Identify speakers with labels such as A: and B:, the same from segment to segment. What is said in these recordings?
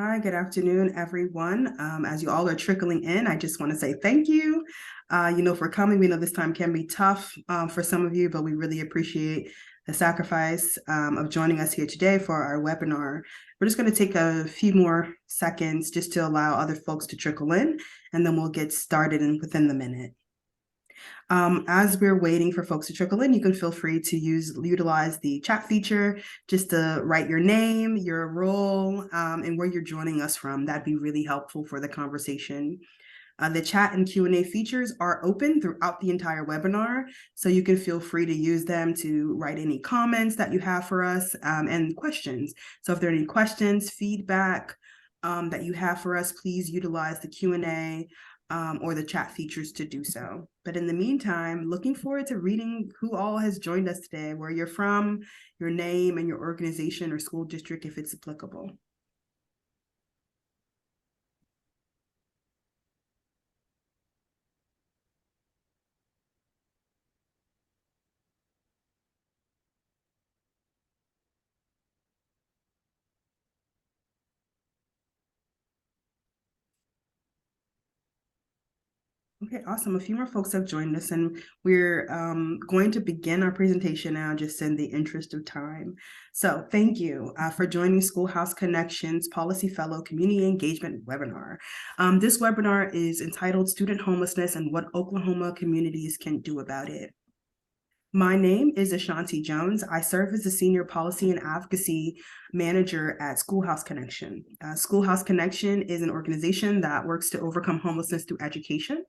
A: Hi, good afternoon, everyone. As you all are trickling in, I just want to say thank you, for coming. We know this time can be tough for some of you, but we really appreciate the sacrifice of joining us here today for our webinar. We're just going to take a few more seconds just to allow other folks to trickle in, and then we'll get started within the minute. As we're waiting for folks to trickle in, you can feel free to utilize the chat feature just to write your name, your role, and where you're joining us from. That'd be really helpful for the conversation. The chat and Q&A features are open throughout the entire webinar, so you can feel free to use them to write any comments that you have for us and questions. So if there are any questions, feedback that you have for us, please utilize the Q&A or the chat features to do so. But in the meantime, looking forward to reading who all has joined us today, where you're from, your name, and your organization or school district if it's applicable. Okay, awesome. A few more folks have joined us, and we're going to begin our presentation now, just in the interest of time. So thank you for joining Schoolhouse Connections Policy Fellow Community Engagement webinar. This webinar is entitled Student Homelessness and What Oklahoma Communities Can Do About It. My name is Ashanti Jones. I serve as the Senior Policy and Advocacy Manager at Schoolhouse Connection. Schoolhouse Connection is an organization that works to overcome homelessness through education.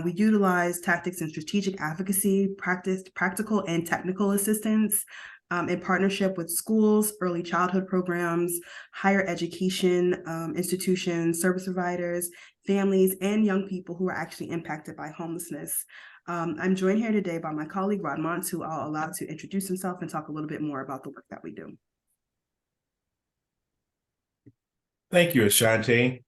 A: We utilize tactics and strategic advocacy, practical and technical assistance in partnership with schools, early childhood programs, higher education institutions, service providers, families, and young people who are actually impacted by homelessness. I'm joined here today by my colleague, Rod Montz, who I'll allow to introduce himself and talk a little bit more about the work that we do.
B: Thank you, Ashanti.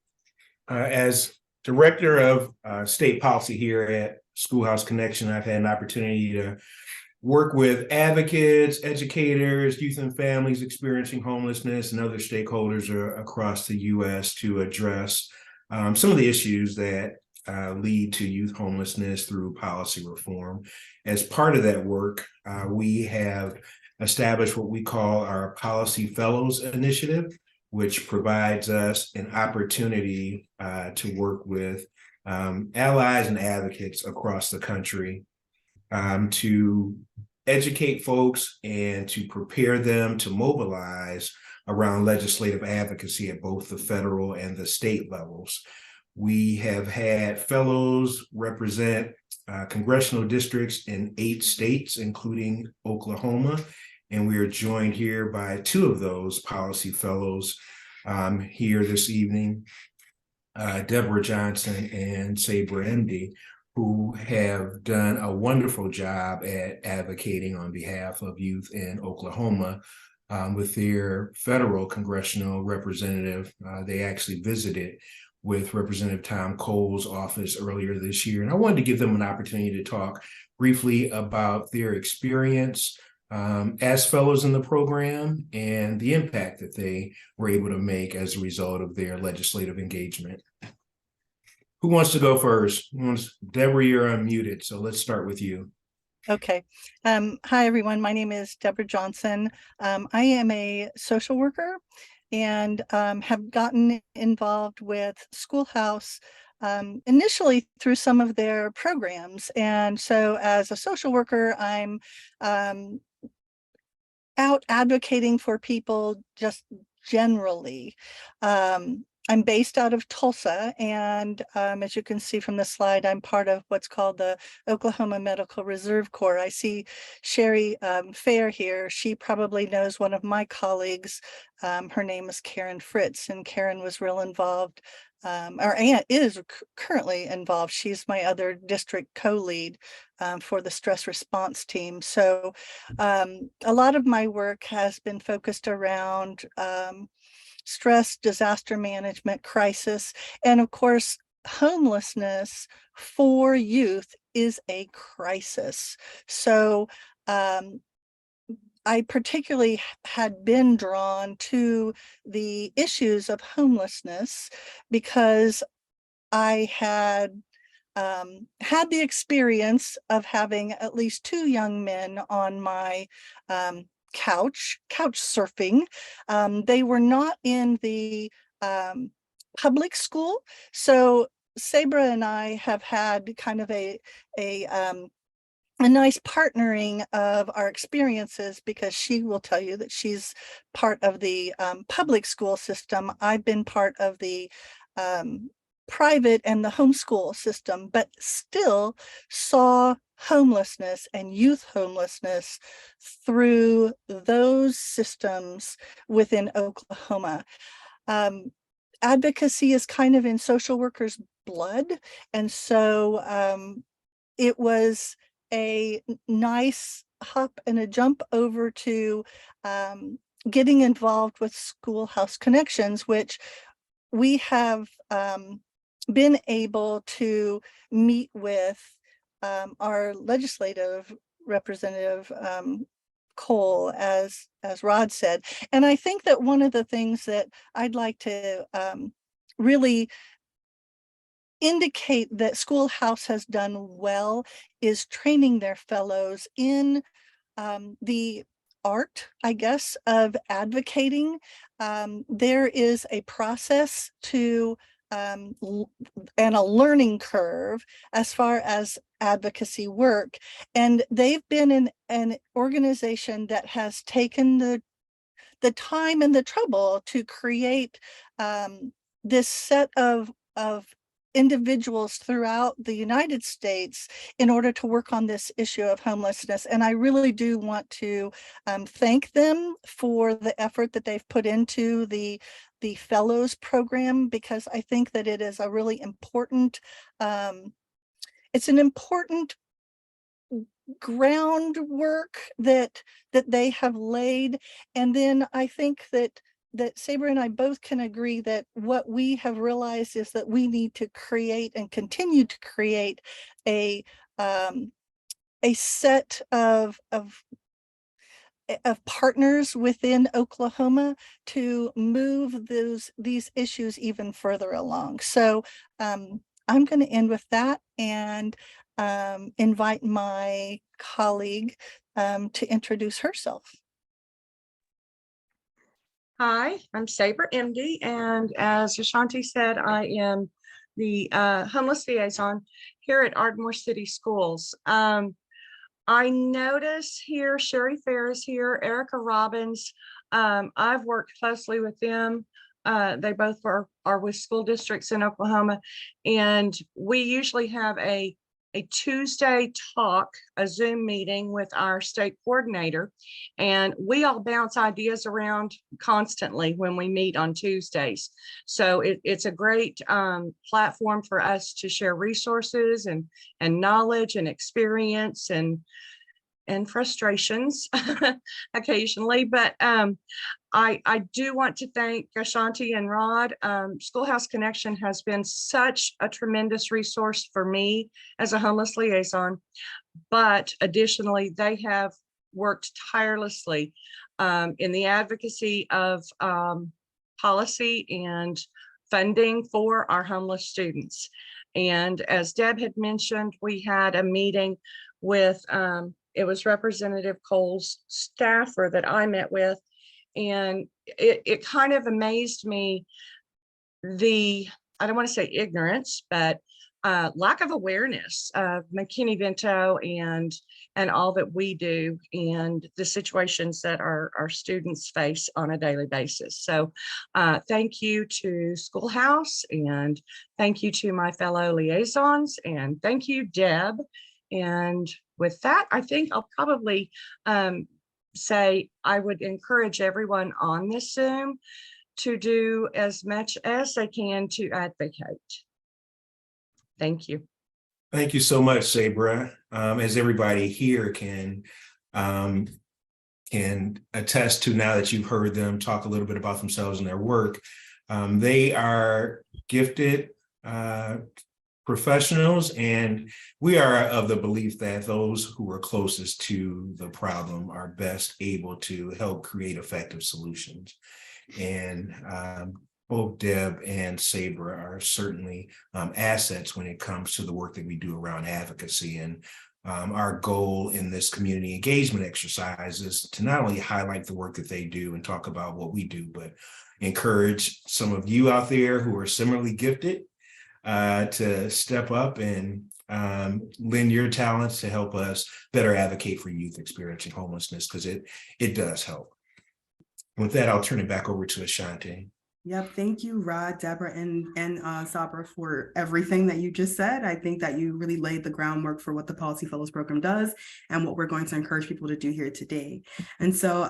B: As Director of State Policy here at Schoolhouse Connection, I've had an opportunity to work with advocates, educators, youth and families experiencing homelessness, and other stakeholders across the U.S. to address some of the issues that lead to youth homelessness through policy reform. As part of that work, we have established what we call our Policy Fellows Initiative, which provides us an opportunity to work with allies and advocates across the country to educate folks and to prepare them to mobilize around legislative advocacy at both the federal and the state levels. We have had fellows represent congressional districts in 8 states, including Oklahoma, and we are joined here by 2 of those policy fellows here this evening, Deborah Johnson and Sabra MD, who have done a wonderful job at advocating on behalf of youth in Oklahoma. With their federal congressional representative, they actually visited with Representative Tom Cole's office earlier this year. And I wanted to give them an opportunity to talk briefly about their experience as fellows in the program and the impact that they were able to make as a result of their legislative engagement. Who wants to go first? Deborah, you're unmuted, so let's start with you.
C: Okay. Hi, everyone. My name is Deborah Johnson. I am a social worker and have gotten involved with Schoolhouse initially through some of their programs. And so as a social worker, I'm out advocating for people just generally. I'm based out of Tulsa, and as you can see from the slide, I'm part of what's called the Oklahoma Medical Reserve Corps. I see Sherry Fair here. She probably knows one of my colleagues. Her name is Karen Fritz, and Karen was real involved, or is currently involved. She's my other district co-lead for the stress response team. So a lot of my work has been focused around stress, disaster management, crisis, and of course, homelessness for youth is a crisis. So I particularly had been drawn to the issues of homelessness because I had the experience of having at least two young men on my couch surfing. They were not in the public school, so Sabra and I have had kind of a nice partnering of our experiences, because she will tell you that she's part of the public school system. I've been part of the private and the homeschool system, but still saw homelessness and youth homelessness through those systems within Oklahoma. Advocacy is kind of in social workers' blood, and so it was a nice hop and a jump over to getting involved with Schoolhouse Connections, which we have been able to meet with our legislative representative, Cole, as Rod said. And I think that one of the things that I'd like to really indicate that Schoolhouse has done well is training their fellows in the art, I guess, of advocating. There is a process to and a learning curve as far as advocacy work. And they've been in an organization that has taken the time and the trouble to create this set of individuals throughout the United States in order to work on this issue of homelessness. And I really do want to thank them for the effort that they've put into the fellows program, because I think that it is a really important, it's an important groundwork that they have laid. And then I think that Sabra and I both can agree that what we have realized is that we need to create and continue to create a set of partners within Oklahoma to move these issues even further along. So I'm going to end with that and invite my colleague to introduce herself.
D: Hi, I'm Sabra MD, and as Ashanti said, I am the homeless liaison here at Ardmore City Schools. I notice here Sherry Fair is here, Erica Robbins. I've worked closely with them. They both are with school districts in Oklahoma, and we usually have a Tuesday talk, a Zoom meeting with our state coordinator, and we all bounce ideas around constantly when we meet on Tuesdays. So it's a great platform for us to share resources and knowledge and experience and frustrations occasionally. But I do want to thank Ashanti and Rod. Schoolhouse Connection has been such a tremendous resource for me as a homeless liaison, but additionally, they have worked tirelessly in the advocacy of policy and funding for our homeless students. And as Deb had mentioned, we had a meeting with, it was Representative Cole's staffer that I met with, and it kind of amazed me, I don't want to say ignorance, but lack of awareness of McKinney-Vento and all that we do and the situations that our students face on a daily basis. So thank you to Schoolhouse, and thank you to my fellow liaisons, and thank you, Deb. And with that, I think I'll probably say I would encourage everyone on this Zoom to do as much as they can to advocate. Thank you.
B: Thank you so much, Sabra. As everybody here can attest to, now that you've heard them talk a little bit about themselves and their work, they are gifted professionals, and we are of the belief that those who are closest to the problem are best able to help create effective solutions. And both Deb and Sabra are certainly assets when it comes to the work that we do around advocacy. And our goal in this community engagement exercise is to not only highlight the work that they do and talk about what we do, but encourage some of you out there who are similarly gifted to step up and lend your talents to help us better advocate for youth experiencing homelessness, because it does help. With that, I'll turn it back over to Ashanti.
A: Yep. Thank you, Rod, Deborah, and Sabra, for everything that you just said. I think that you really laid the groundwork for what the Policy Fellows Program does and what we're going to encourage people to do here today. And so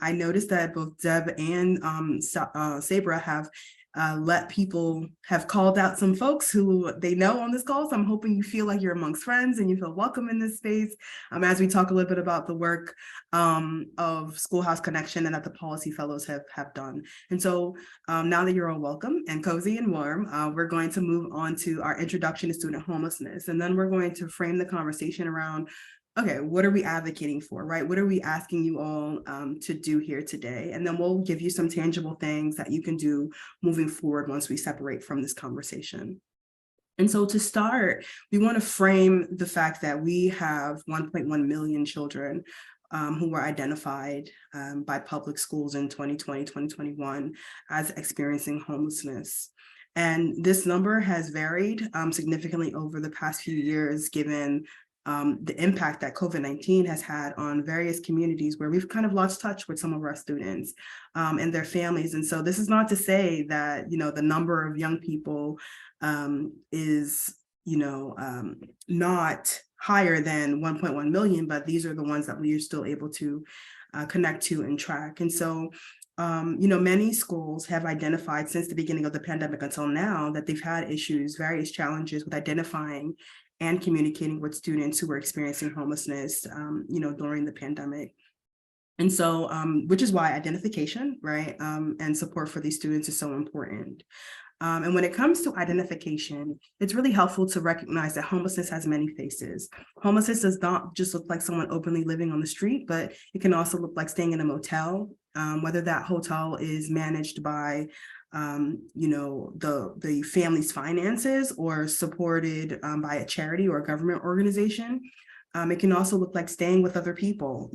A: I noticed that both Deb and Sabra have have called out some folks who they know on this call. So I'm hoping you feel like you're amongst friends and you feel welcome in this space as we talk a little bit about the work of Schoolhouse Connection and that the Policy Fellows have done. And so now that you're all welcome and cozy and warm, we're going to move on to our introduction to student homelessness. And then we're going to frame the conversation around, okay, what are we advocating for, right? What are we asking you all to do here today? And then we'll give you some tangible things that you can do moving forward once we separate from this conversation. And so to start, we want to frame the fact that we have 1.1 million children who were identified by public schools in 2020, 2021 as experiencing homelessness. And this number has varied significantly over the past few years, given the impact that COVID-19 has had on various communities where we've kind of lost touch with some of our students and their families. And so this is not to say that, the number of young people is, not higher than 1.1 million, but these are the ones that we are still able to connect to and track. And so, many schools have identified since the beginning of the pandemic until now that they've had various challenges with identifying and communicating with students who were experiencing homelessness, during the pandemic. And so, which is why identification, right, and support for these students is so important. And when it comes to identification, it's really helpful to recognize that homelessness has many faces. Homelessness does not just look like someone openly living on the street, but it can also look like staying in a motel, whether that hotel is managed by the family's finances or supported by a charity or a government organization. It can also look like staying with other people,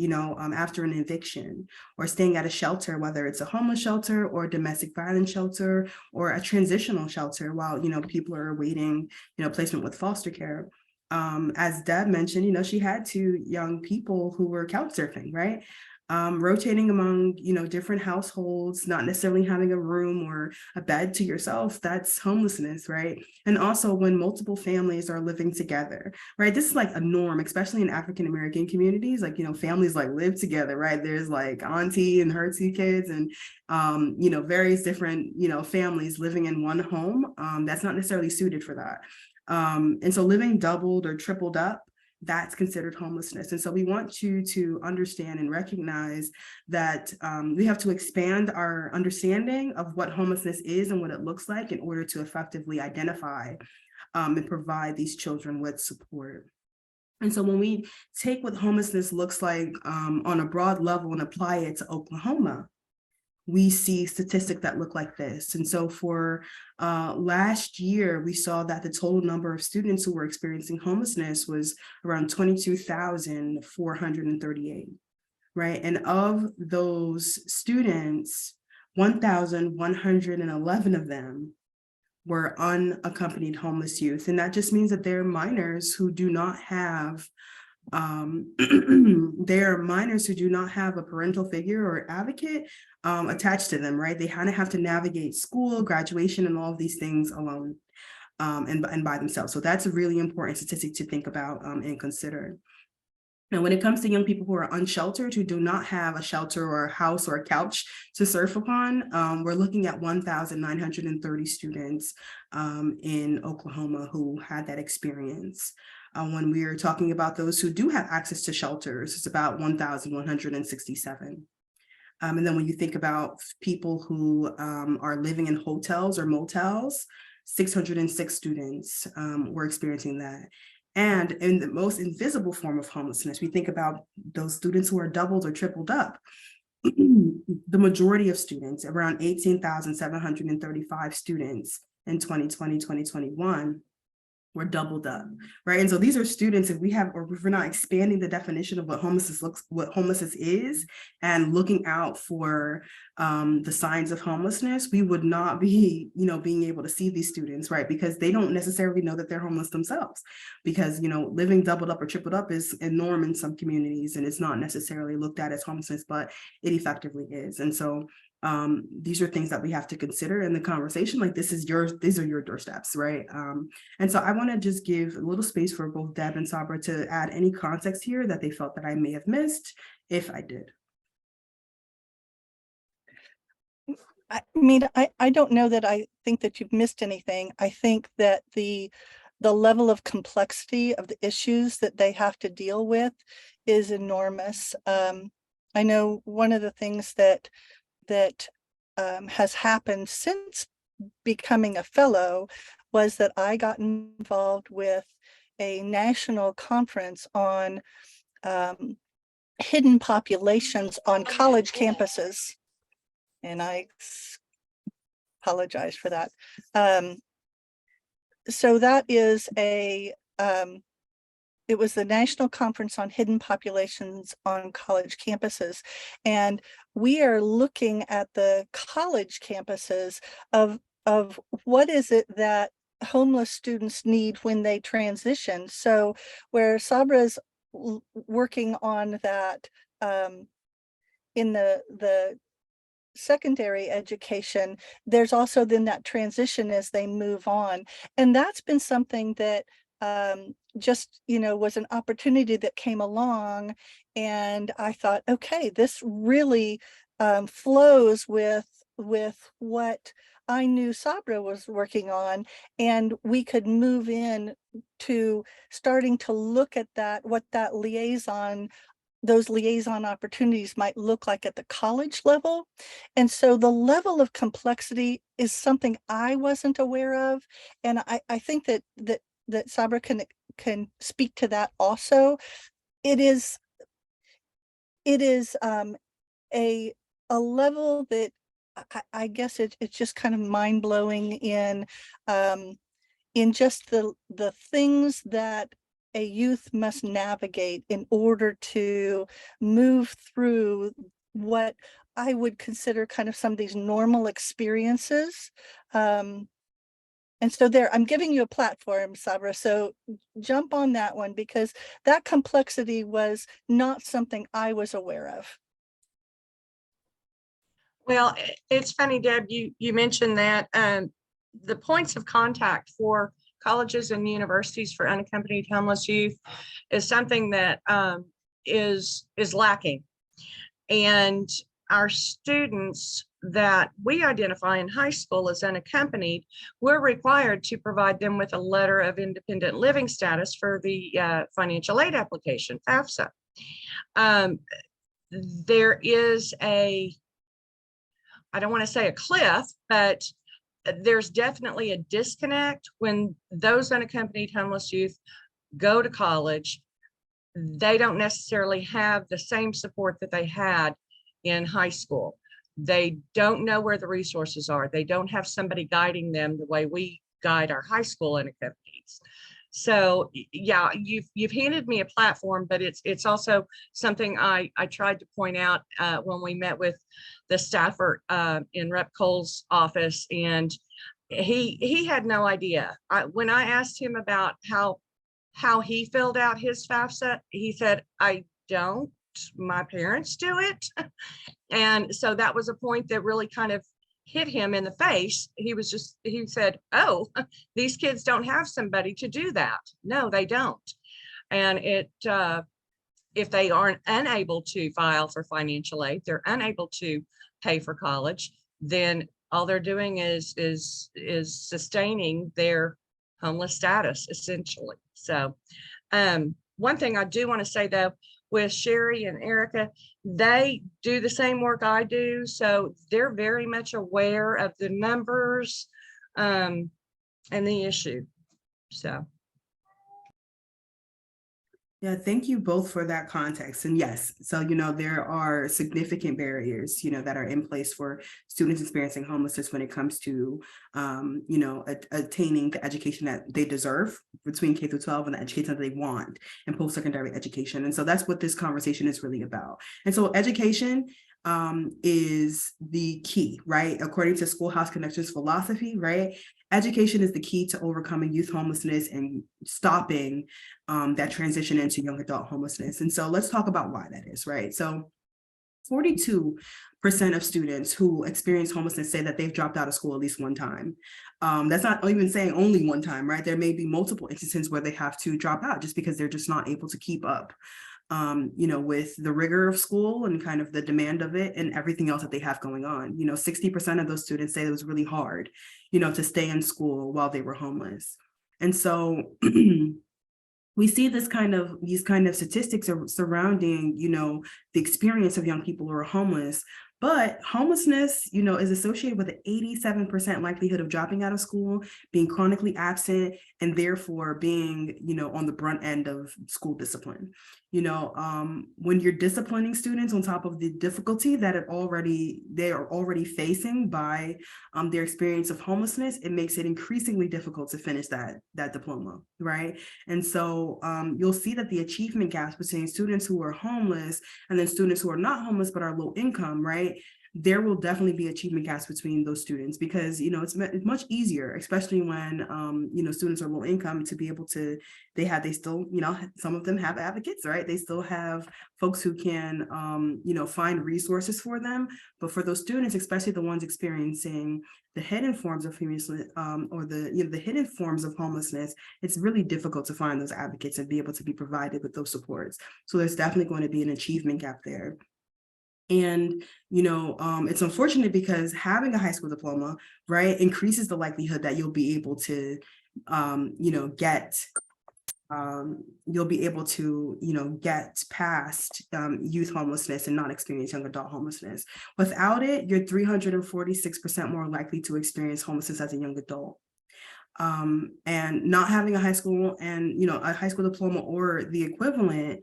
A: after an eviction, or staying at a shelter, whether it's a homeless shelter or a domestic violence shelter or a transitional shelter while, people are awaiting, placement with foster care. As Deb mentioned, she had 2 young people who were couch surfing, right? Rotating among, different households, not necessarily having a room or a bed to yourself, that's homelessness, right? And also when multiple families are living together, right? This is like a norm, especially in African-American communities, like, families like live together, right? There's like auntie and her 2 kids and, various different, families living in one home. That's not necessarily suited for that. And so living doubled or tripled up, that's considered homelessness. And so we want you to understand and recognize that we have to expand our understanding of what homelessness is and what it looks like in order to effectively identify and provide these children with support. And so when we take what homelessness looks like on a broad level and apply it to Oklahoma, we see statistics that look like this. And so for last year, we saw that the total number of students who were experiencing homelessness was around 22,438, right? And of those students, 1,111 of them were unaccompanied homeless youth. And that just means that they're minors who do not have they're minors who do not have a parental figure or advocate attached to them, right? They kind of have to navigate school, graduation, and all of these things alone and by themselves. So that's a really important statistic to think about and consider. Now, when it comes to young people who are unsheltered, who do not have a shelter or a house or a couch to surf upon, we're looking at 1,930 students in Oklahoma who had that experience. When we are talking about those who do have access to shelters, it's about 1,167. And then when you think about people who are living in hotels or motels, 606 students were experiencing that. And in the most invisible form of homelessness, we think about those students who are doubled or tripled up. The majority of students, around 18,735 students in 2020, 2021, were doubled up, right? And so these are students, if we're not expanding the definition of what homelessness is, and looking out for the signs of homelessness, we would not be, being able to see these students, right? Because they don't necessarily know that they're homeless themselves, because, living doubled up or tripled up is a norm in some communities, and it's not necessarily looked at as homelessness, but it effectively is. And so these are things that we have to consider in the conversation. Like, these are your doorsteps, right? And so I want to just give a little space for both Deb and Sabra to add any context here that they felt that I may have missed, if I did.
C: I mean, I don't know that I think that you've missed anything. I think that the level of complexity of the issues that they have to deal with is enormous. I know one of the things that has happened since becoming a fellow was that I got involved with a national conference on hidden populations on college campuses. And I apologize for that. So that is it was the National Conference on Hidden Populations on College Campuses. And we are looking at the college campuses of what is it that homeless students need when they transition. So where Sabra's working on that in the secondary education, there's also then that transition as they move on. And that's been something that just, was an opportunity that came along. And I thought, okay, this really flows with what I knew Sabra was working on, and we could move in to starting to look at that, what those liaison opportunities might look like at the college level. And so the level of complexity is something I wasn't aware of. And I think that Sabra can speak to that also. It is a level that I guess it's just kind of mind-blowing in just the things that a youth must navigate in order to move through what I would consider kind of some of these normal experiences. And so I'm giving you a platform, Sabra, so jump on that one, because that complexity was not something I was aware of.
D: Well, it's funny, Deb, you mentioned that the points of contact for colleges and universities for unaccompanied homeless youth is something that is lacking. And our students that we identify in high school as unaccompanied, we're required to provide them with a letter of independent living status for the financial aid application, FAFSA. There is I don't want to say a cliff, but there's definitely a disconnect when those unaccompanied homeless youth go to college. They don't necessarily have the same support that they had in high school. They don't know where the resources are. They don't have somebody guiding them the way we guide our high school unaccompanieds. So yeah, you've handed me a platform, but it's also something I tried to point out when we met with the staffer in Rep. Cole's office, and he had no idea. When I asked him about how he filled out his FAFSA, he said, I don't, my parents do it. And so that was a point that really kind of hit him in the face. He said, oh, these kids don't have somebody to do that. No, they don't. And if they aren't unable to file for financial aid, they're unable to pay for college, then all they're doing is sustaining their homeless status, essentially. So one thing I do want to say, though, with Sherry and Erica, they do the same work I do. So they're very much aware of the numbers. and the issue. So.
A: Yeah, thank you both for that context. And yes, so, there are significant barriers, that are in place for students experiencing homelessness when it comes to, attaining the education that they deserve between K through 12 and the education that they want in post-secondary education. And so that's what this conversation is really about. And so education is the key, right? According to Schoolhouse Connections philosophy, right? Education is the key to overcoming youth homelessness and stopping that transition into young adult homelessness. And so let's talk about why that is, right? So 42% of students who experience homelessness say that they've dropped out of school at least one time. That's not even saying only one time, right? There may be multiple instances where they have to drop out just because they're just not able to keep up with the rigor of school and kind of the demand of it and everything else that they have going on. 60% of those students say it was really hard, to stay in school while they were homeless. And so we see these kind of statistics surrounding, the experience of young people who are homeless. But homelessness, is associated with an 87% likelihood of dropping out of school, being chronically absent, and therefore being, on the brunt end of school discipline. When you're disciplining students on top of the difficulty that they are already facing by their experience of homelessness, it makes it increasingly difficult to finish that diploma, right? And so you'll see that the achievement gaps between students who are homeless and then students who are not homeless but are low income, right? There will definitely be achievement gaps between those students because, it's much easier, especially when, students are low income, to be able to, they still, some of them have advocates, right? They still have folks who can, find resources for them. But for those students, especially the ones experiencing the hidden forms of homelessness, or the hidden forms of homelessness, it's really difficult to find those advocates and be able to be provided with those supports. So there's definitely going to be an achievement gap there. And, it's unfortunate because having a high school diploma, right, increases the likelihood that you'll be able to, get past youth homelessness and not experience young adult homelessness. Without it, you're 346% more likely to experience homelessness as a young adult. And not having a high school and, a high school diploma or the equivalent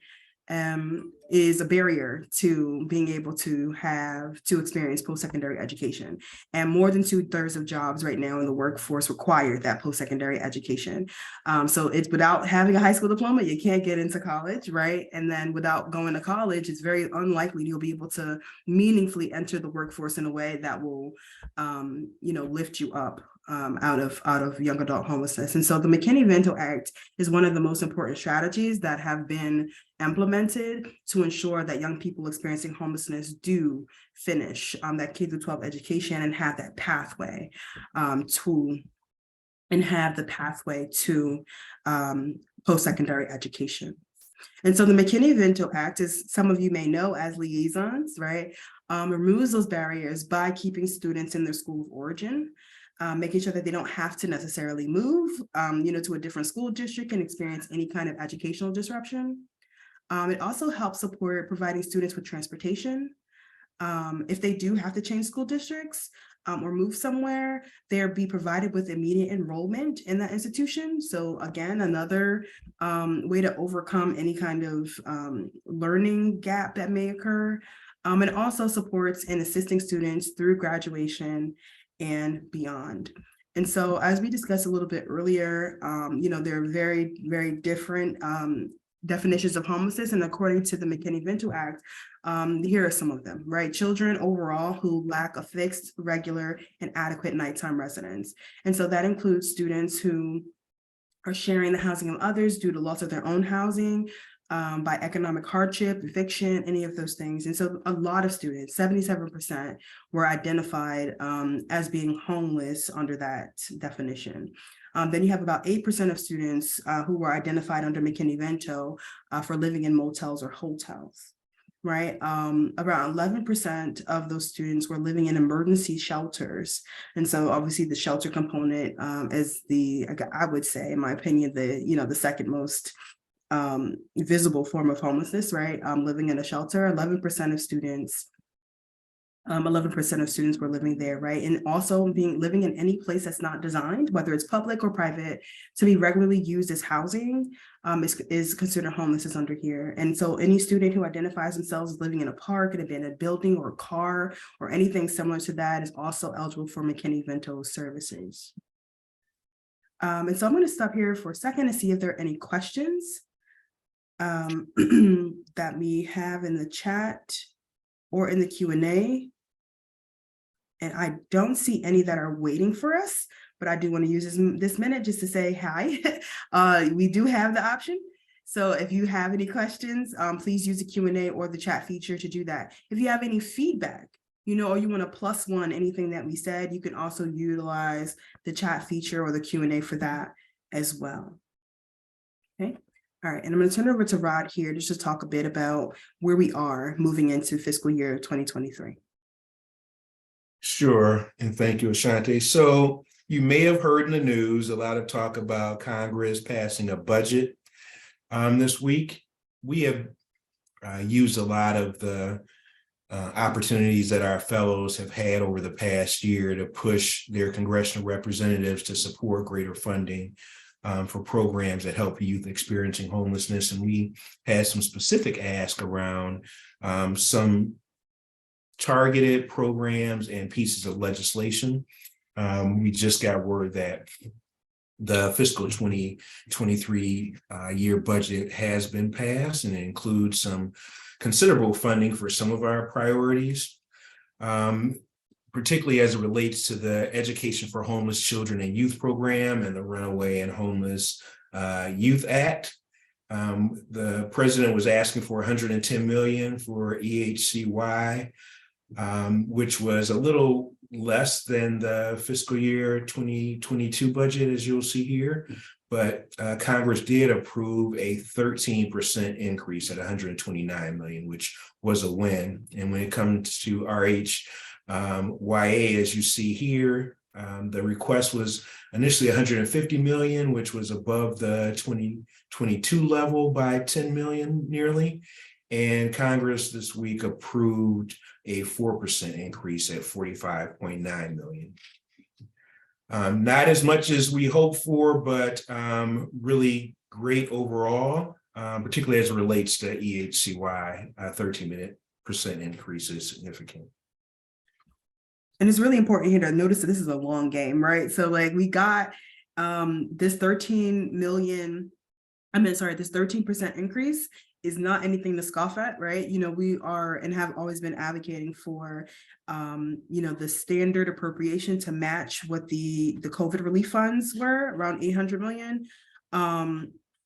A: is a barrier to being able to experience post-secondary education. And more than 2/3 of jobs right now in the workforce require that post-secondary education. So it's without having a high school diploma, you can't get into college, right? And then without going to college, it's very unlikely you'll be able to meaningfully enter the workforce in a way that will, lift you up out of young adult homelessness. And so the McKinney-Vento Act is one of the most important strategies that have been implemented to ensure that young people experiencing homelessness do finish that K through 12 education and have that pathway to post-secondary education. And so the McKinney-Vento Act, as some of you may know as liaisons, right, removes those barriers by keeping students in their school of origin, making sure that they don't have to necessarily move, to a different school district and experience any kind of educational disruption. It also helps support providing students with transportation. If they do have to change school districts or move somewhere, they'll be provided with immediate enrollment in that institution. So again, another way to overcome any kind of learning gap that may occur. It also supports in assisting students through graduation and beyond. And so as we discussed a little bit earlier, there are very, very different definitions of homelessness. And according to the McKinney-Vento Act, here are some of them, right? Children overall who lack a fixed, regular, and adequate nighttime residence. And so that includes students who are sharing the housing of others due to loss of their own housing, by economic hardship, eviction, any of those things. And so a lot of students, 77%, were identified as being homeless under that definition. Then you have about 8% of students who were identified under McKinney-Vento for living in motels or hotels, right? Around 11% of those students were living in emergency shelters. And so obviously the shelter component is I would say, in my opinion, the second most visible form of homelessness, right? Living in a shelter. 11% of students 11% of students were living there, right? And also living in any place that's not designed, whether it's public or private, to be regularly used as housing is considered homelessness under here. And so any student who identifies themselves as living in a park, an abandoned building, or a car, or anything similar to that is also eligible for McKinney-Vento services. And so I'm going to stop here for a second to see if there are any questions that we have in the chat or in the Q&A. And I don't see any that are waiting for us, but I do want to use this minute just to say hi. We do have the option. So if you have any questions, please use the Q&A or the chat feature to do that. If you have any feedback, or you want to +1 anything that we said, you can also utilize the chat feature or the Q&A for that as well. Okay. All right, and I'm going to turn it over to Rod here just to talk a bit about where we are moving into fiscal year 2023.
B: Sure, and thank you, Ashante. So you may have heard in the news a lot of talk about Congress passing a budget this week. We have used a lot of the opportunities that our fellows have had over the past year to push their congressional representatives to support greater funding for programs that help youth experiencing homelessness. And we had some specific ask around some targeted programs and pieces of legislation. We just got word that the fiscal 2023 year budget has been passed, and it includes some considerable funding for some of our priorities, particularly as it relates to the Education for Homeless Children and Youth program and the Runaway and Homeless Youth Act. The president was asking for $110 million for EHCY, which was a little less than the fiscal year 2022 budget, as you'll see here. But Congress did approve a 13% increase at $129 million, which was a win. And when it comes to RHYA, as you see here, the request was initially $150 million, which was above the 2022 level by $10 million nearly. And Congress this week approved a 4% increase at $45.9 million. Not as much as we hoped for, but really great overall, particularly as it relates to EHCY. 13% increase is significant.
A: And it's really important here to notice that this is a long game, right? So like we got this 13% increase is not anything to scoff at, right? We are and have always been advocating for, the standard appropriation to match what the COVID relief funds were, around $800 million.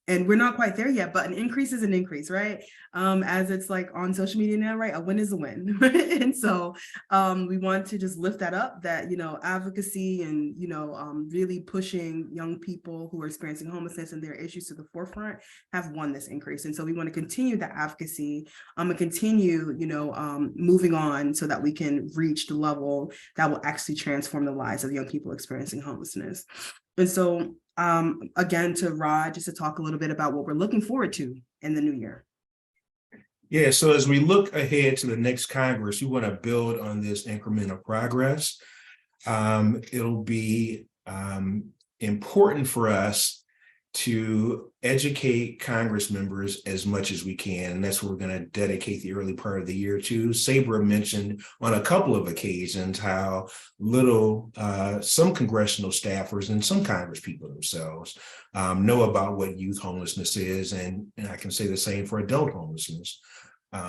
A: And we're not quite there yet, but an increase is an increase, right? As it's like on social media now, right? A win is a win. And so we want to just lift that up, that, advocacy and, really pushing young people who are experiencing homelessness and their issues to the forefront have won this increase. And so we want to continue that advocacy and continue, moving on so that we can reach the level that will actually transform the lives of young people experiencing homelessness. And so again, to Rod, just to talk a little bit about what we're looking forward to in the new year.
B: Yeah, so as we look ahead to the next Congress, we want to build on this incremental progress. It'll be important for us to educate Congress members as much as we can, and that's what we're going to dedicate the early part of the year to. Sabra mentioned on a couple of occasions how little some congressional staffers and some Congress people themselves know about what youth homelessness is, and I can say the same for adult homelessness.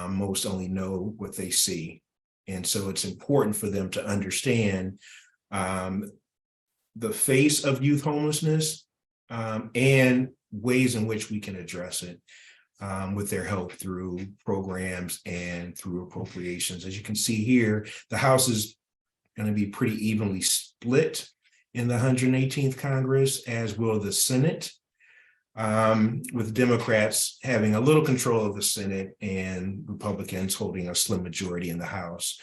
B: Most only know what they see, and so it's important for them to understand the face of youth homelessness and ways in which we can address it with their help through programs and through appropriations. As you can see here, the House is going to be pretty evenly split in the 118th Congress, as will the Senate, with Democrats having a little control of the Senate and Republicans holding a slim majority in the House.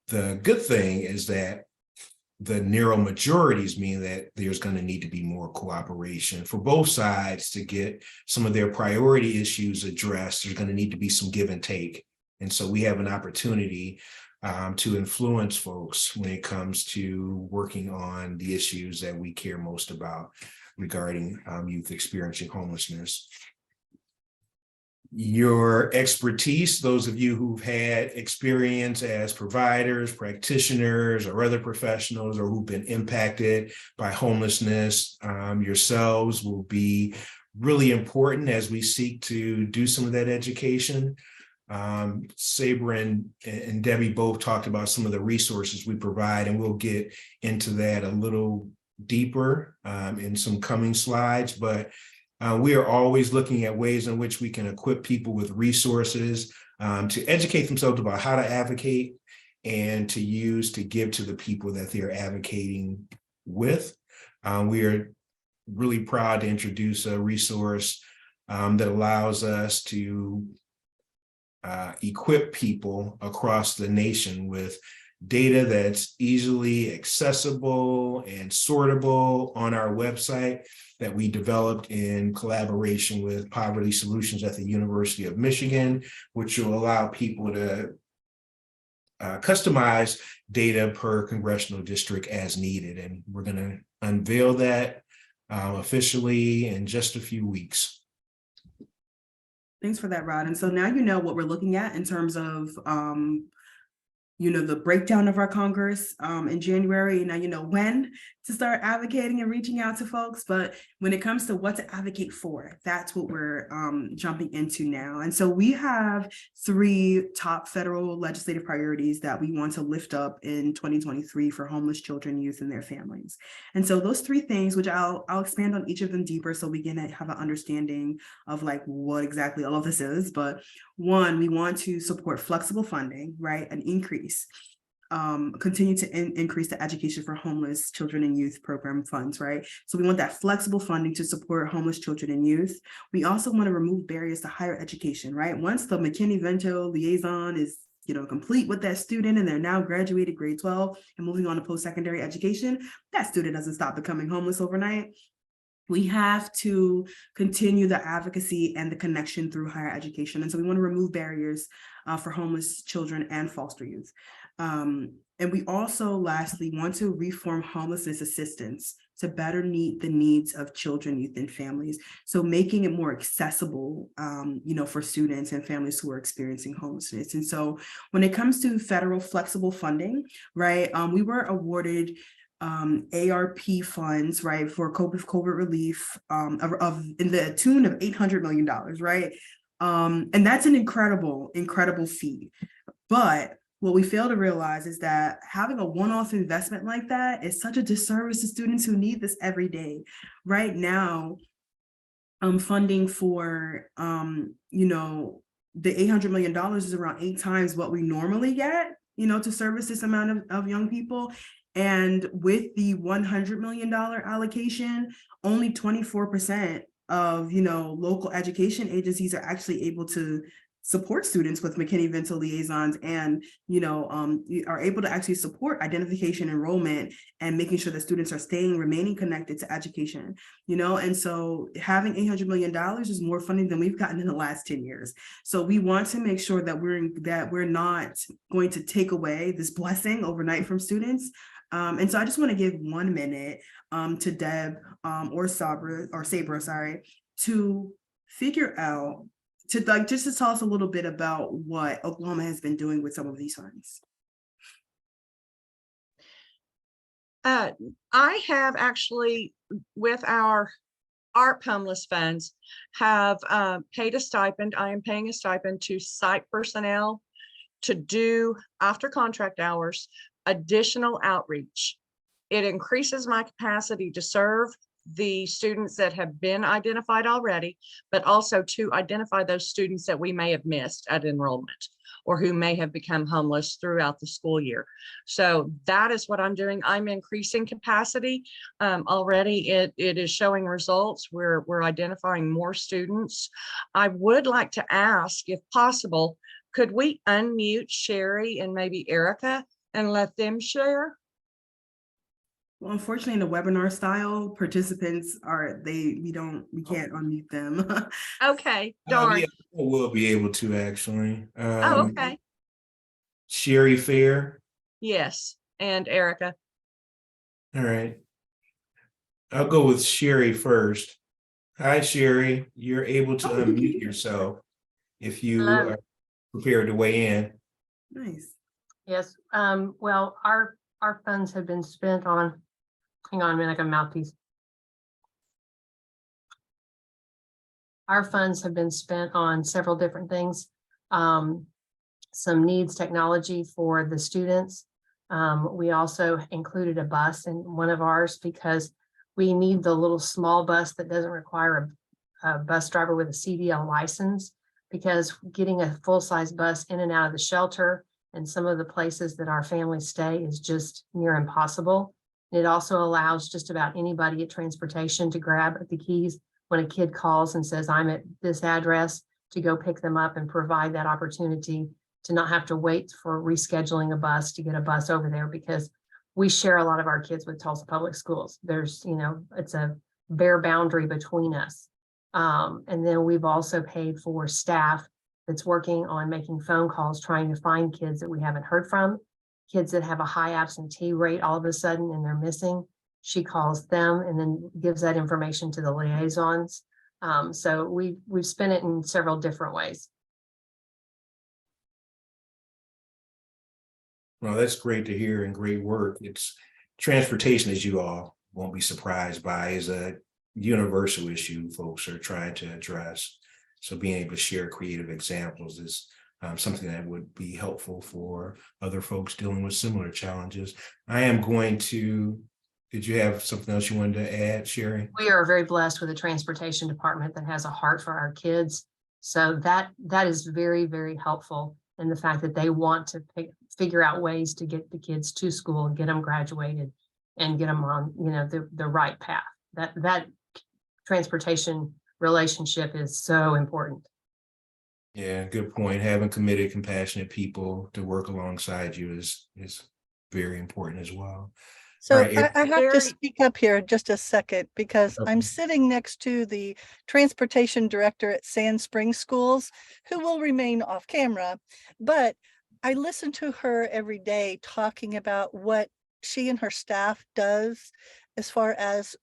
B: The good thing is that the narrow majorities mean that there's going to need to be more cooperation for both sides to get some of their priority issues addressed. There's going to need to be some give and take. And so we have an opportunity to influence folks when it comes to working on the issues that we care most about regarding youth experiencing homelessness. Your expertise, those of you who've had experience as providers, practitioners, or other professionals, or who've been impacted by homelessness yourselves, will be really important as we seek to do some of that education. Saber and Debbie both talked about some of the resources we provide, and we'll get into that a little deeper in some coming slides, but we are always looking at ways in which we can equip people with resources to educate themselves about how to advocate and to use to give to the people that they're advocating with. We are really proud to introduce a resource that allows us to equip people across the nation with data that's easily accessible and sortable on our website that we developed in collaboration with Poverty Solutions at the University of Michigan, which will allow people to customize data per congressional district as needed. And we're going to unveil that officially in just a few weeks.
A: Thanks for that, Rod. And so now you know what we're looking at in terms of the breakdown of our Congress in January. Now you know when to start advocating and reaching out to folks, but when it comes to what to advocate for, that's what we're jumping into now. And so we have 3 top federal legislative priorities that we want to lift up in 2023 for homeless children, youth, and their families. And so those 3 things, which I'll expand on each of them deeper so we can have an understanding of like what exactly all of this is. But 1, we want to support flexible funding, right? An increase. Continue to increase the education for homeless children and youth program funds, right? So we want that flexible funding to support homeless children and youth. We also want to remove barriers to higher education, right? Once the McKinney-Vento liaison is complete with that student and they're now graduated grade 12 and moving on to post-secondary education, that student doesn't stop becoming homeless overnight. We have to continue the advocacy and the connection through higher education. And so we want to remove barriers for homeless children and foster youth. And we also, lastly, want to reform homelessness assistance to better meet the needs of children, youth, and families. So making it more accessible, for students and families who are experiencing homelessness. And so when it comes to federal flexible funding, right, we were awarded ARP funds, right, for COVID relief in the tune of $800 million, right? And that's an incredible feat. But what we fail to realize is that having a one-off investment like that is such a disservice to students who need this every day. Right now, funding for the $800 million is around 8 times what we normally get, to service this amount of young people. And with the $100 million allocation, only 24% of, local education agencies are actually able to support students with McKinney-Vento liaisons and, are able to actually support identification, enrollment, and making sure that students are remaining connected to education, and so having $800 million is more funding than we've gotten in the last 10 years. So we want to make sure that we're not going to take away this blessing overnight from students. And so I just want to give 1 minute to Deb or Saber, to figure out, just to tell us a little bit about what Oklahoma has been doing with some of these funds.
D: I have actually, with our ARP homeless funds, have paid a stipend. I am paying a stipend to site personnel to do, after contract hours, additional outreach. It increases my capacity to serve the students that have been identified already, but also to identify those students that we may have missed at enrollment or who may have become homeless throughout the school year. So that is what I'm doing. I'm increasing capacity. Already it is showing results. We're identifying more students. I would like to ask, if possible, could we unmute Sherry and maybe Erica and let them share?
A: Well, unfortunately, in the webinar style, participants we can't unmute them.
D: Okay, darn.
B: Yeah, we'll be able to actually.
D: Oh, okay.
B: Sherry Fair.
D: Yes, and Erica.
B: All right. I'll go with Sherry first. Hi, Sherry. You're able to unmute yourself if you are prepared to weigh in.
A: Nice.
E: Yes, well, our funds have been spent on, hang on a minute, like a mouthpiece. Our funds have been spent on several different things. Some needs technology for the students. We also included a bus in one of ours because we need the little small bus that doesn't require a bus driver with a CDL license, because getting a full-size bus in and out of the shelter and some of the places that our families stay is just near impossible. It also allows just about anybody at transportation to grab the keys when a kid calls and says, I'm at this address, to go pick them up and provide that opportunity to not have to wait for rescheduling a bus to get a bus over there, because we share a lot of our kids with Tulsa Public Schools. There's, it's a bare boundary between us. And then we've also paid for staff that's working on making phone calls, trying to find kids that we haven't heard from, kids that have a high absentee rate all of a sudden and they're missing. She calls them and then gives that information to the liaisons. So we've spent it in several different ways.
B: Well, that's great to hear and great work. It's transportation, as you all won't be surprised by, is a universal issue folks are trying to address. So being able to share creative examples is something that would be helpful for other folks dealing with similar challenges. I am going to, did you have something else you wanted to add, Sherry?
E: We are very blessed with a transportation department that has a heart for our kids. So that is very, very helpful in the fact that they want to figure out ways to get the kids to school and get them graduated and get them on, the right path. That transportation relationship is so important.
B: Yeah, good point. Having committed, compassionate people to work alongside you is very important as well.
C: So
B: Right,
C: I have to
D: Very-
C: speak up here just a second, because I'm sitting next to the transportation director at Sand Springs Schools, who will remain off camera, but I listen to her every day talking about what she and her staff does as far as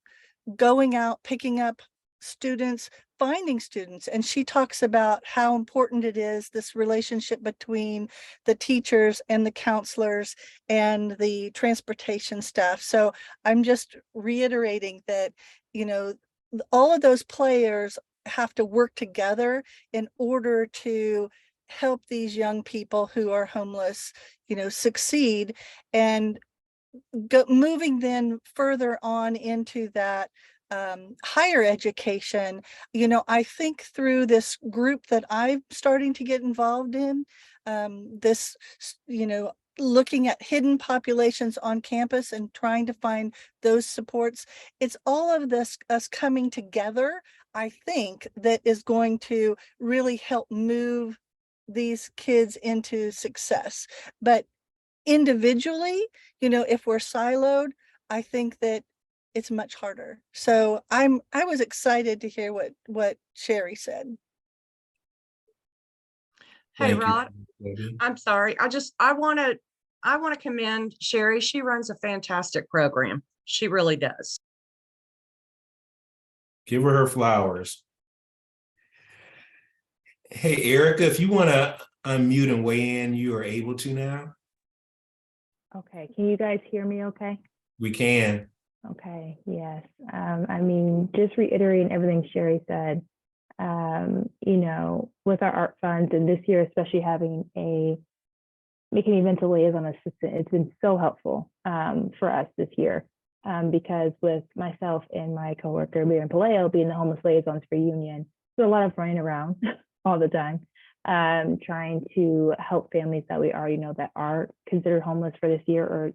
C: going out, picking up students, finding students. And she talks about how important it is, this relationship between the teachers and the counselors and the transportation staff. So I'm just reiterating that, all of those players have to work together in order to help these young people who are homeless, succeed. And moving then further on into that higher education, I think through this group that I'm starting to get involved in, this, looking at hidden populations on campus and trying to find those supports. It's all of this, us coming together, I think, that is going to really help move these kids into success. But individually, if we're siloed, I think that it's much harder. So I was excited to hear what Sherry said.
D: Hey,
B: thank you,
D: Rod,
B: Debbie.
D: I'm sorry. I want to commend Sherry. She runs a fantastic program. She really does.
B: Give her flowers. Hey, Erica, if you want to unmute and weigh in, you are able to now.
F: Okay, can you guys hear me okay?
B: We can.
F: Okay, yes. Just reiterating everything Sherry said, with our art funds, and this year, especially making events a liaison assistant, it's been so helpful for us this year, because with myself and my coworker, Miriam Paleo, being the homeless liaisons for Union, there's a lot of running around all the time, trying to help families that we already know that are considered homeless for this year, or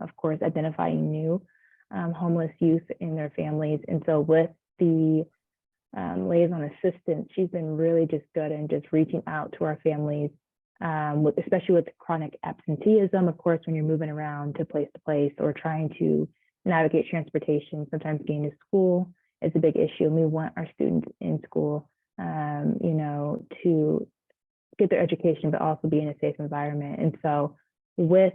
F: of course, identifying new homeless youth in their families. And so with the liaison assistant, she's been really just good and just reaching out to our families, especially with chronic absenteeism, of course, when you're moving around to place or trying to navigate transportation. Sometimes getting to school is a big issue, and we want our students in school, to get their education, but also be in a safe environment. And so with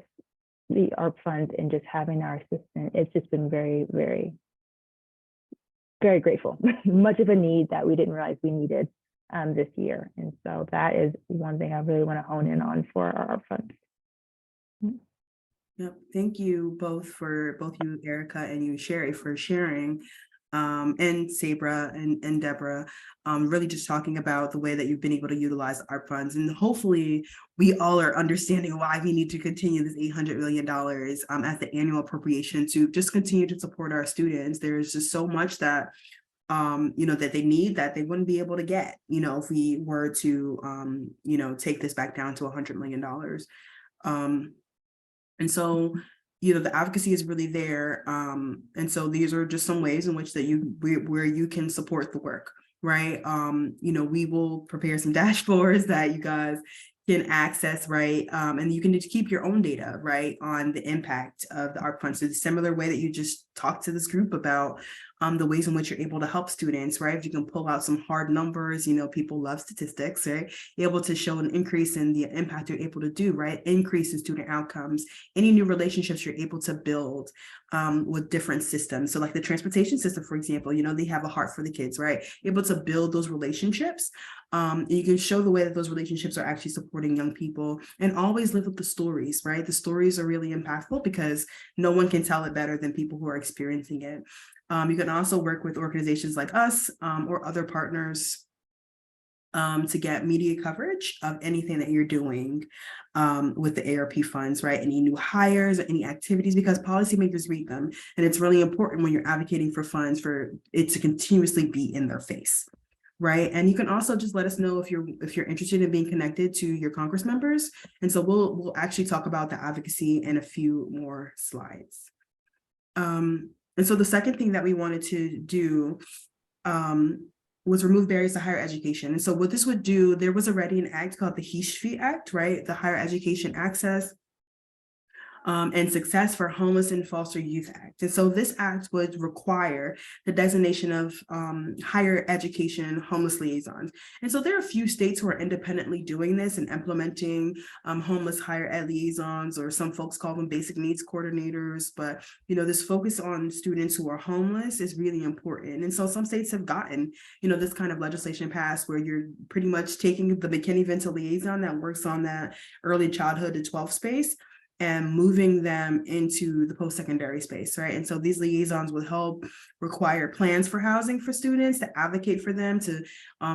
F: the ARP funds and just having our assistant, it's just been very, very, very grateful. Much of a need that we didn't realize we needed this year. And so that is one thing I really want to hone in on for our ARP funds.
A: Yep. Thank you both you, Erica, and you, Sherry, for sharing. And Sabra and Deborah, really just talking about the way that you've been able to utilize ARP funds. And hopefully we all are understanding why we need to continue this $800 million as the annual appropriation to just continue to support our students. There's just so much that that they need that they wouldn't be able to get, if we were to, take this back down to $100 million. And so, the advocacy is really there. And so these are just some ways in which where you can support the work, right? We will prepare some dashboards that you guys can access, right? And you can just keep your own data, right, on the impact of the ARP funds. So the similar way that you just talked to this group about the ways in which you're able to help students, right? If you can pull out some hard numbers, people love statistics, right? Able to show an increase in the impact you're able to do, right? Increase in student outcomes, any new relationships you're able to build with different systems. So like the transportation system, for example, they have a heart for the kids, right? Able to build those relationships. You can show the way that those relationships are actually supporting young people, and always live with the stories, right? The stories are really impactful because no one can tell it better than people who are experiencing it. You can also work with organizations like us or other partners to get media coverage of anything that you're doing with the ARP funds, right? Any new hires or any activities, because policymakers read them. And it's really important when you're advocating for funds for it to continuously be in their face, right? And you can also just let us know if you're interested in being connected to your Congress members. And so we'll actually talk about the advocacy in a few more slides. And so the second thing that we wanted to do was remove barriers to higher education. And so what this would do, there was already an act called the HESHV Act, right? The Higher Education Access and Success for Homeless and Foster Youth Act. And so this act would require the designation of higher education homeless liaisons. And so there are a few states who are independently doing this and implementing homeless higher ed liaisons, or some folks call them basic needs coordinators. But, this focus on students who are homeless is really important. And so some states have gotten, this kind of legislation passed where you're pretty much taking the McKinney-Vento liaison that works on that early childhood to 12 space and moving them into the post-secondary space, right? And so these liaisons will help require plans for housing for students, to advocate for them, to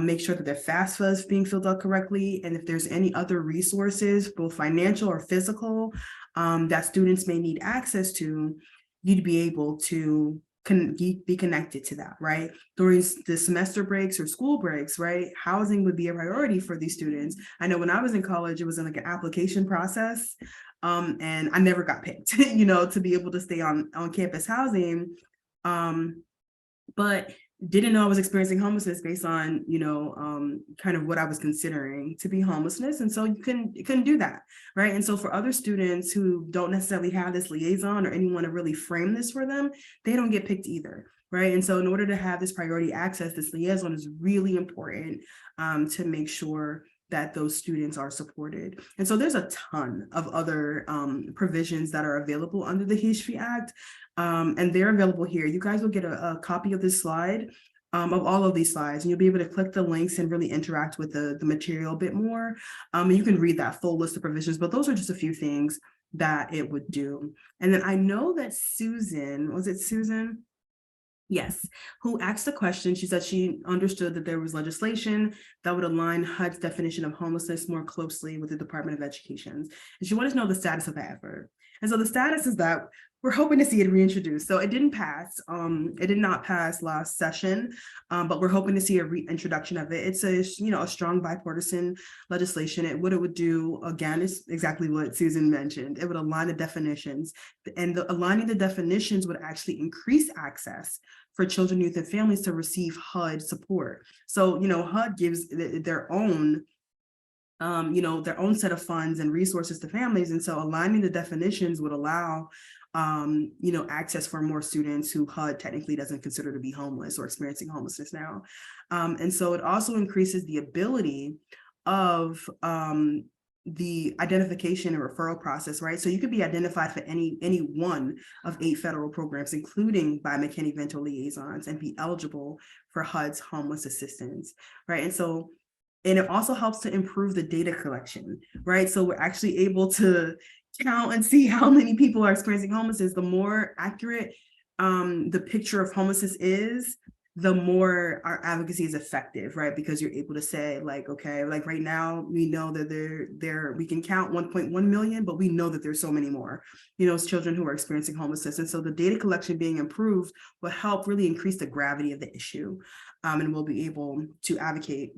A: make sure that their FAFSA is being filled out correctly. And if there's any other resources, both financial or physical, that students may need access to, you'd be able to be connected to that, right? During the semester breaks or school breaks, right? Housing would be a priority for these students. I know when I was in college, it was like an application process. And I never got picked, to be able to stay on campus housing, but didn't know I was experiencing homelessness based on, kind of what I was considering to be homelessness. And so you couldn't do that, right? And so for other students who don't necessarily have this liaison or anyone to really frame this for them, they don't get picked either, right? And so in order to have this priority access, this liaison is really important to make sure that those students are supported. And so there's a ton of other provisions that are available under the HESHV Act, and they're available here. You guys will get a copy of this slide, of all of these slides, and you'll be able to click the links and really interact with the material a bit more. And you can read that full list of provisions, but those are just a few things that it would do. And then I know that Susan, was it Susan? Yes, who asked the question. She said she understood that there was legislation that would align HUD's definition of homelessness more closely with the Department of Education. And she wanted to know the status of that effort. And so the status is that we're hoping to see it reintroduced. So it didn't pass. It did not pass last session, but we're hoping to see a reintroduction of it. It's a strong bipartisan legislation. What it would do, again, is exactly what Susan mentioned. It would align the definitions, and aligning the definitions would actually increase access for children, youth, and families to receive HUD support. So, HUD gives their own their own set of funds and resources to families. And so aligning the definitions would allow, access for more students who HUD technically doesn't consider to be homeless or experiencing homelessness now. And so it also increases the ability of the identification and referral process, right? So you could be identified for any one of 8 federal programs, including by McKinney-Vento liaisons, and be eligible for HUD's homeless assistance, right? And it also helps to improve the data collection, right? So we're actually able to count and see how many people are experiencing homelessness. The more accurate the picture of homelessness is, the more our advocacy is effective, right? Because you're able to say, like, okay, like right now, we know that we can count 1.1 million, but we know that there's so many more, it's children who are experiencing homelessness. And so the data collection being improved will help really increase the gravity of the issue. And we'll be able to advocate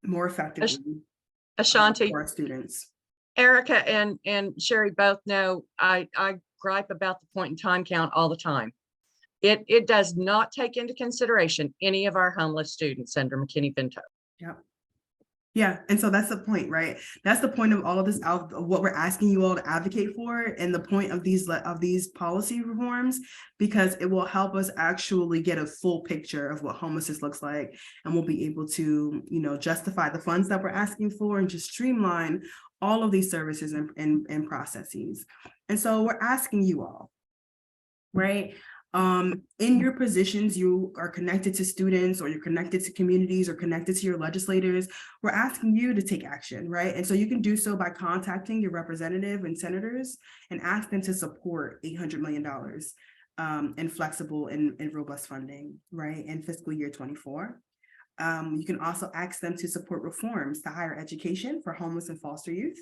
A: more effectively
D: Ashanti,
A: for our students.
D: Erica and Sherry both know I gripe about the point in time count all the time. It does not take into consideration any of our homeless students under McKinney-Vento.
A: Yeah. Yeah. And so that's the point, right? That's the point of all of this, of what we're asking you all to advocate for, and the point of these policy reforms, because it will help us actually get a full picture of what homelessness looks like. And we'll be able to, justify the funds that we're asking for and just streamline all of these services and processes. And so we're asking you all, right? In your positions, you are connected to students, or you're connected to communities, or connected to your legislators. We're asking you to take action, right? And so you can do so by contacting your representative and senators and ask them to support $800 million in flexible and robust funding, right, in fiscal year 24. You can also ask them to support reforms to higher education for homeless and foster youth.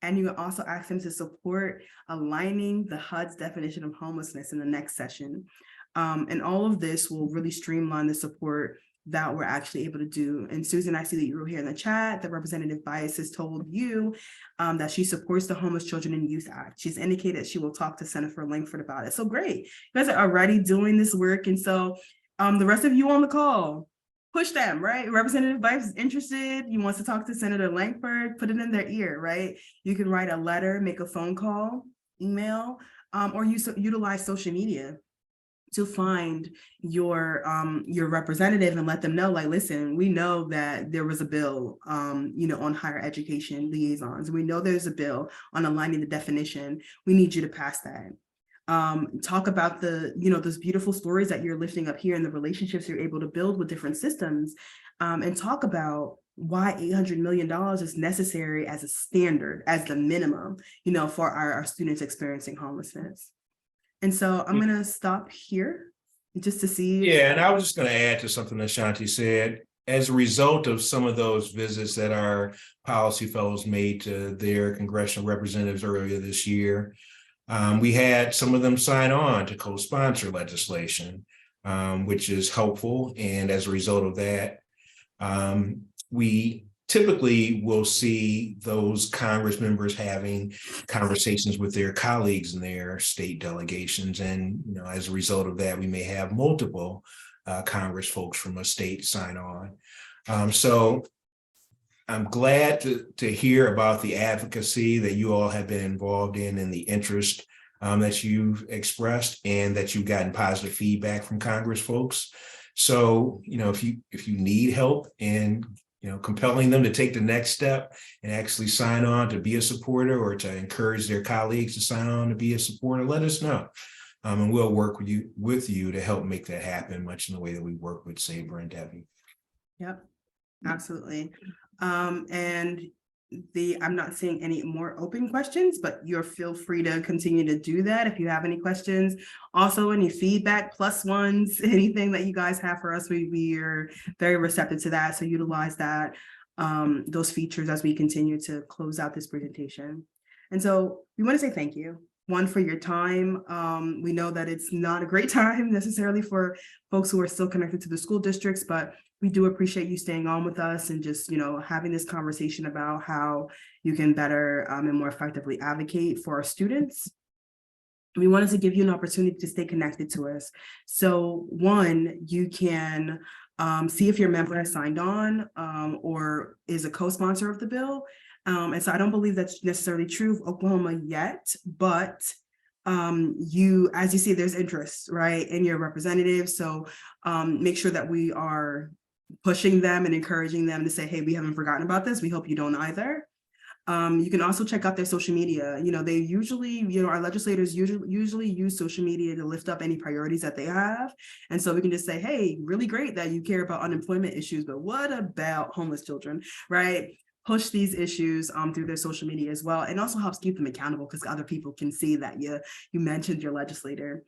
A: And you also ask them to support aligning the HUD's definition of homelessness in the next session. And all of this will really streamline the support that we're actually able to do. And Susan, I see that you were here in the chat, that Representative Bias has told you that she supports the Homeless Children and Youth Act. She's indicated she will talk to Senator Langford about it. So great, you guys are already doing this work. And so the rest of you on the call, push them, right? Representative Bice is interested. He wants to talk to Senator Langford, put it in their ear, right? You can write a letter, make a phone call, email, or utilize social media to find your representative and let them know, like, listen, we know that there was a bill, on higher education liaisons. We know there's a bill on aligning the definition. We need you to pass that. Talk about those beautiful stories that you're lifting up here and the relationships you're able to build with different systems, and talk about why $800 million is necessary as a standard, as the minimum, for our students experiencing homelessness. And so I'm going to stop here just to see.
B: Yeah, and I was just going to add to something that Shanti said. As a result of some of those visits that our policy fellows made to their congressional representatives earlier this year, we had some of them sign on to co-sponsor legislation, which is helpful. And as a result of that, we typically will see those Congress members having conversations with their colleagues in their state delegations. And, as a result of that, we may have multiple Congress folks from a state sign on. So I'm glad to hear about the advocacy that you all have been involved in and the interest that you've expressed, and that you've gotten positive feedback from Congress folks. So, if you need help in, compelling them to take the next step and actually sign on to be a supporter, or to encourage their colleagues to sign on to be a supporter, let us know. And we'll work with you to help make that happen, much in the way that we work with Saber and Debbie.
A: Yep, absolutely. And I'm not seeing any more open questions, but feel free to continue to do that if you have any questions. Also, any feedback, plus ones, anything that you guys have for us, we are very receptive to that. So utilize that, those features as we continue to close out this presentation. And so we want to say thank you. One, for your time. We know that it's not a great time necessarily for folks who are still connected to the school districts, but we do appreciate you staying on with us and just, having this conversation about how you can better and more effectively advocate for our students. We wanted to give you an opportunity to stay connected to us. So one, you can see if your member has signed on or is a co-sponsor of the bill. And so I don't believe that's necessarily true of Oklahoma yet, but as you see, there's interest, right, in your representative. So make sure that we are pushing them and encouraging them to say, hey, we haven't forgotten about this. We hope you don't either. You can also check out their social media. They usually, our legislators usually use social media to lift up any priorities that they have. And so we can just say, hey, really great that you care about unemployment issues, but what about homeless children, right? Push these issues through their social media as well. And also helps keep them accountable because other people can see that you mentioned your legislator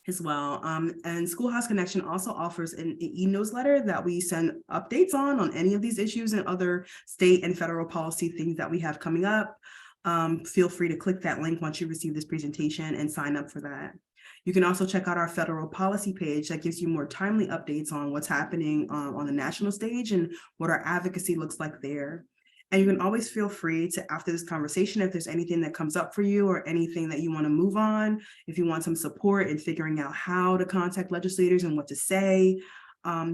A: as well. And Schoolhouse Connection also offers an e-newsletter that we send updates on any of these issues and other state and federal policy things that we have coming up. Feel free to click that link once you receive this presentation and sign up for that. You can also check out our federal policy page that gives you more timely updates on what's happening on the national stage and what our advocacy looks like there. And you can always feel free to, after this conversation, if there's anything that comes up for you or anything that you want to move on, if you want some support in figuring out how to contact legislators and what to say,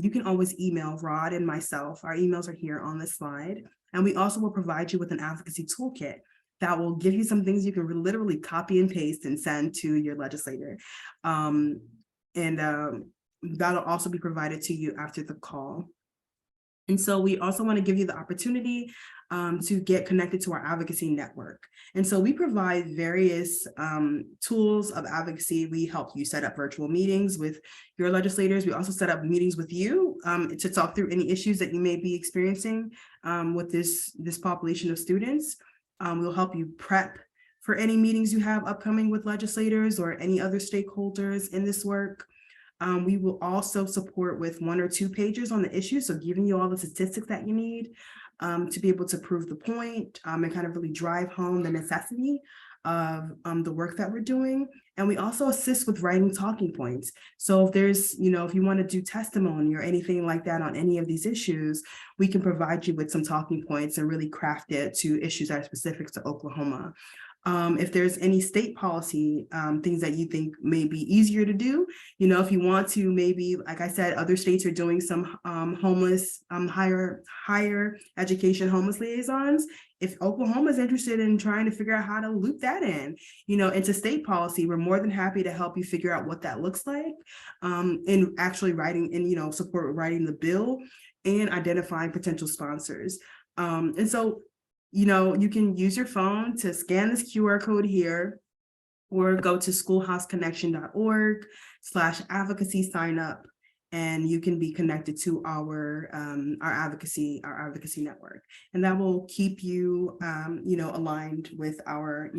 A: you can always email Rod and myself. Our emails are here on this slide. And we also will provide you with an advocacy toolkit that will give you some things you can literally copy and paste and send to your legislator. That'll also be provided to you after the call. And so we also want to give you the opportunity to get connected to our advocacy network. And so we provide various tools of advocacy. We help you set up virtual meetings with your legislators. We also set up meetings with you to talk through any issues that you may be experiencing with this population of students. We'll help you prep for any meetings you have upcoming with legislators or any other stakeholders in this work. We will also support with 1 or 2 pages on the issue, so giving you all the statistics that you need to be able to prove the point and kind of really drive home the necessity of the work that we're doing. And we also assist with writing talking points. So if there's, if you want to do testimony or anything like that on any of these issues, we can provide you with some talking points and really craft it to issues that are specific to Oklahoma. If there's any state policy things that you think may be easier to do, if you want to, maybe, like I said, other states are doing some homeless, higher education homeless liaisons. If Oklahoma is interested in trying to figure out how to loop that in, into state policy, we're more than happy to help you figure out what that looks like in actually writing and, support writing the bill and identifying potential sponsors. And so, you can use your phone to scan this QR code here or go to schoolhouseconnection.org/advocacy sign up, and you can be connected to our advocacy network. And that will keep you, aligned with our,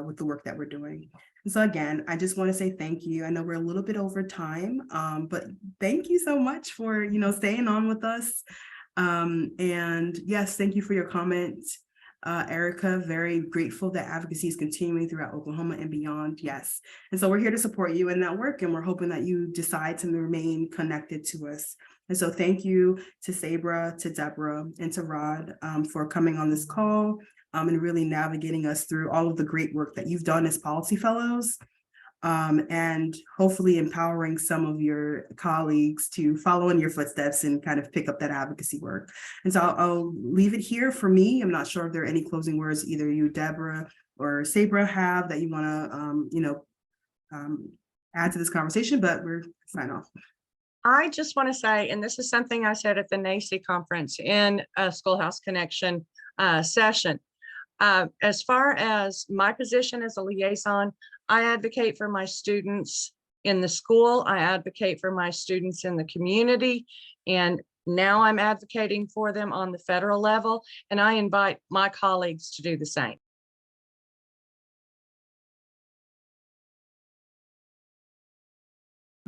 A: with the work that we're doing. And so again, I just want to say thank you. I know we're a little bit over time, but thank you so much for, staying on with us. And yes, thank you for your comments. Erica, very grateful that advocacy is continuing throughout Oklahoma and beyond. Yes. And so we're here to support you in that work, and we're hoping that you decide to remain connected to us. And so thank you to Sabra, to Deborah, and to Rod for coming on this call and really navigating us through all of the great work that you've done as policy fellows. And hopefully empowering some of your colleagues to follow in your footsteps and kind of pick up that advocacy work. And so I'll leave it here for me. I'm not sure if there are any closing words either you, Deborah, or Sabra have that you want to, add to this conversation, but we're sign off.
D: I just want to say, and this is something I said at the NACI conference in a Schoolhouse Connection session. As far as my position as a liaison, I advocate for my students in the school. I advocate for my students in the community. And now I'm advocating for them on the federal level. And I invite my colleagues to do the same.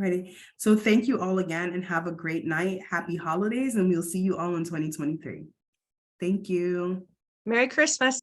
A: Alrighty. So thank you all again and have a great night. Happy holidays, and we'll see you all in 2023. Thank you.
D: Merry Christmas.